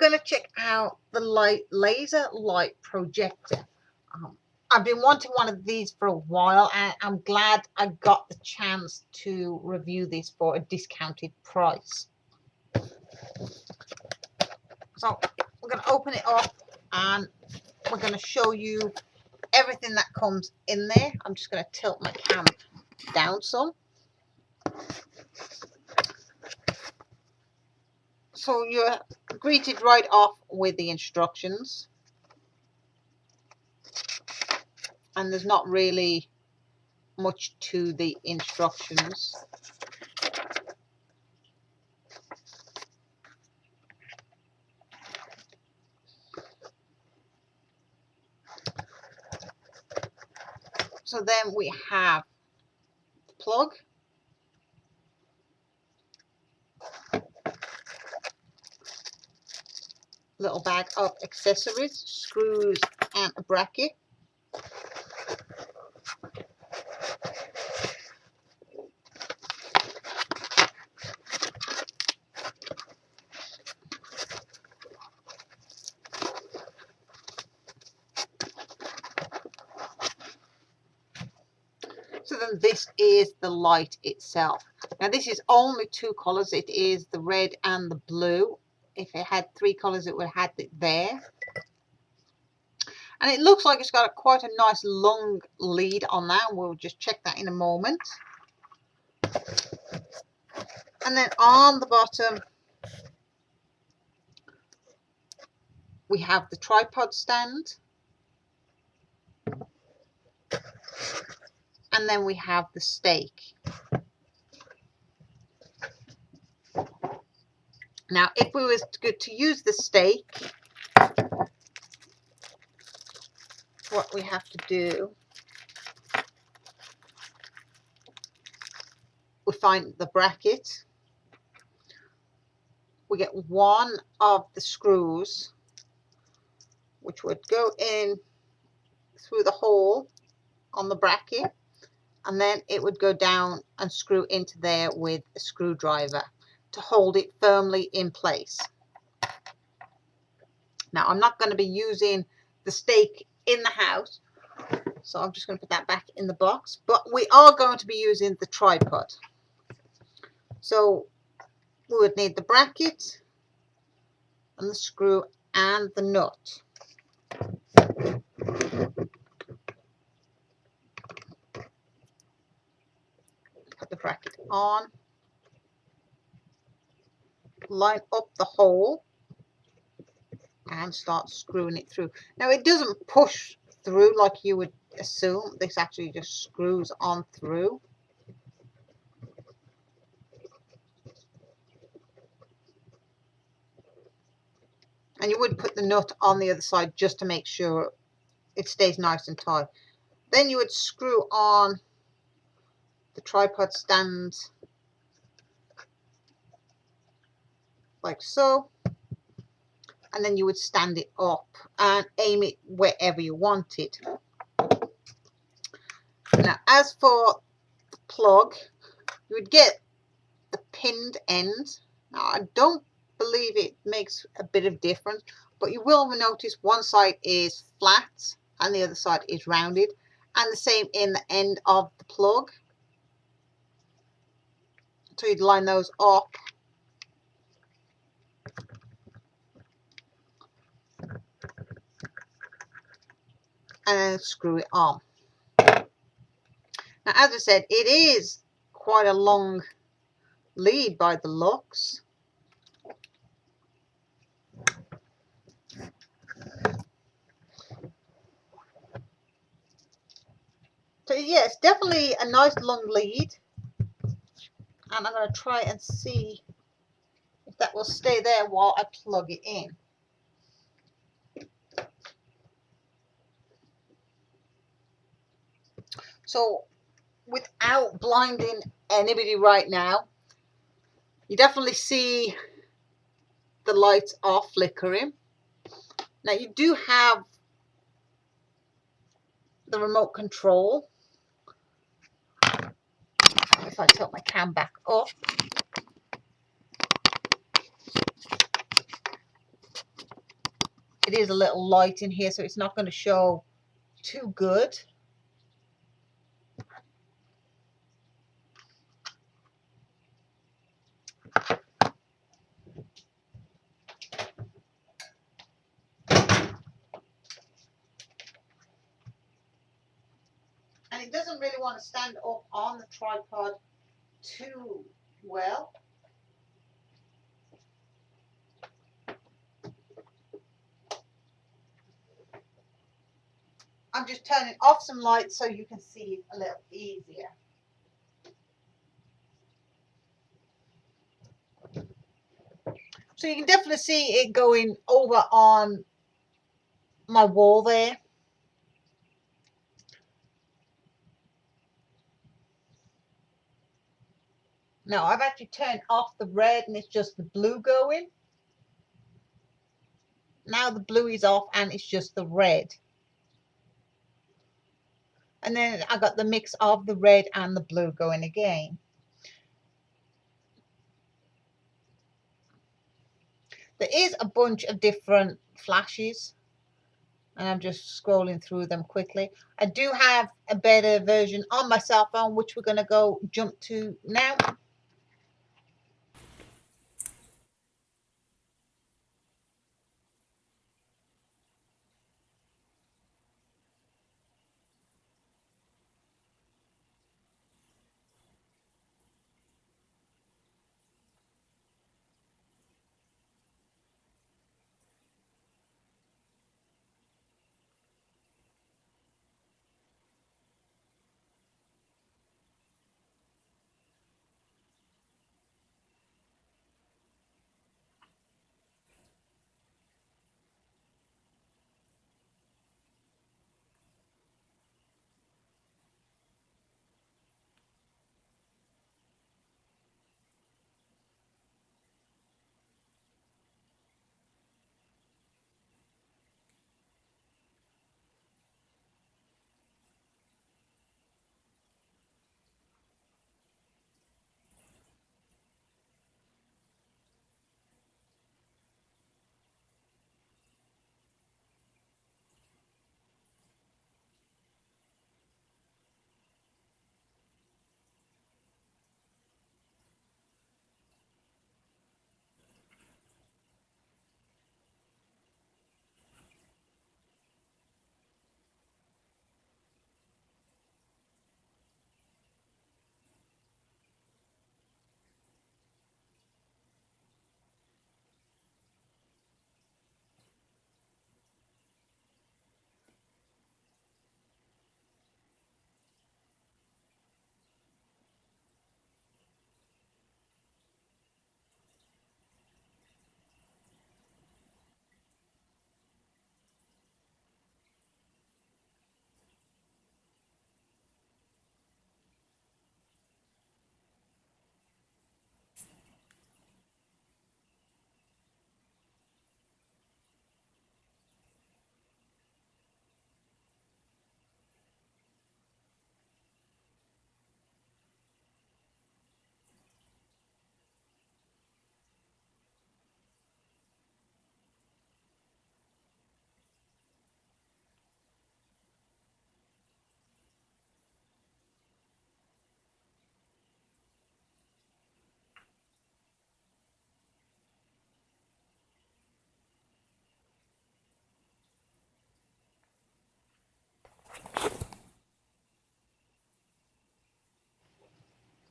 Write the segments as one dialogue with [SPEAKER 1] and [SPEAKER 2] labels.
[SPEAKER 1] going to check out the laser light projector. I've been wanting one of these for a while, and I'm glad I got the chance to review this for a discounted price. So we're going to open it up and we're going to show you everything that comes in there. I'm just going to tilt my cam down some. So you're greeted right off with the instructions. And there's not really much to the instructions. So then we have the plug, little bag of accessories, screws and a bracket. So then this is the light itself. Now this is only two colors. It is the red and the blue. If it had three colors, it would have had it there. And it looks like it's got quite a nice long lead on that. We'll just check that in a moment. And then on the bottom, we have the tripod stand. And then we have the stake. Now, if we was to use the stake, what we have to do, we find the bracket. We get one of the screws, which would go in through the hole on the bracket, and then it would go down and screw into there with a screwdriver to hold it firmly in place. Now, I'm not going to be using the stake in the house, so I'm just going to put that back in the box, but we are going to be using the tripod. So we would need the bracket and the screw and the nut. Put the bracket on, line up the hole and start screwing it through. Now it doesn't push through like you would assume. This actually just screws on through. And you would put the nut on the other side just to make sure it stays nice and tight. Then you would screw on the tripod stand like so. And then you would stand it up and aim it wherever you want it. Now, as for the plug, you would get the pinned end. Now, I don't believe it makes a bit of difference, but you will notice one side is flat and the other side is rounded, and the same in the end of the plug. So you'd line those up. And screw it on. Now, as I said, it is quite a long lead by the looks. So yeah, it's definitely a nice long lead. And I'm going to try and see if that will stay there while I plug it in. So without blinding anybody right now, you definitely see the lights are flickering. Now you do have the remote control. If I tilt my cam back up, it is a little light in here, so it's not going to show too good. And it doesn't really want to stand up on the tripod too well. I'm just turning off some lights so you can see it a little easier. So you can definitely see it going over on my wall there. Now I've actually turned off the red and it's just the blue going. Now the blue is off and it's just the red. And then I got the mix of the red and the blue going again. There is a bunch of different flashes, and I'm just scrolling through them quickly. I do have a better version on my cell phone, which we're going to go jump to now.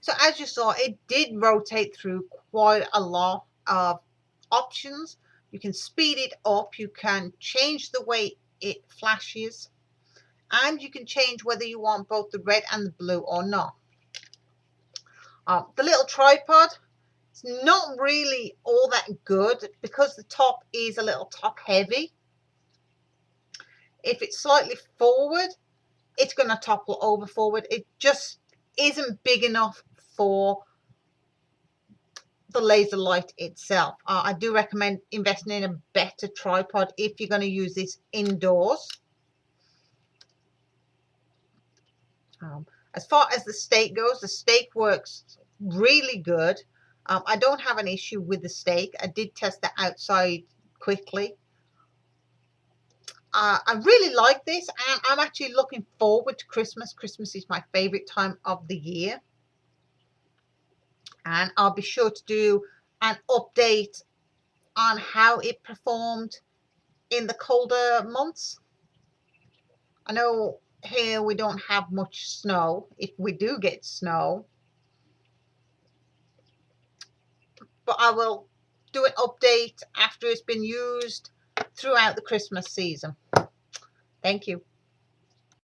[SPEAKER 1] So as you saw, it did rotate through quite a lot of options. You can speed it up, you can change the way it flashes, and you can change whether you want both the red and the blue or not. The little tripod, it's not really all that good because the top is a little top heavy. If it's slightly forward, it's going to topple over forward. It just isn't big enough for the laser light itself. I do recommend investing in a better tripod if you're going to use this indoors. As far as the stake goes, the stake works really good. I don't have an issue with the stake. I did test it outside quickly. I really like this, and I'm actually looking forward to Christmas. Christmas is my favorite time of the year, and I'll be sure to do an update on how it performed in the colder months. I know here we don't have much snow, if we do get snow, but I will do an update after it's been used throughout the Christmas season. Thank you.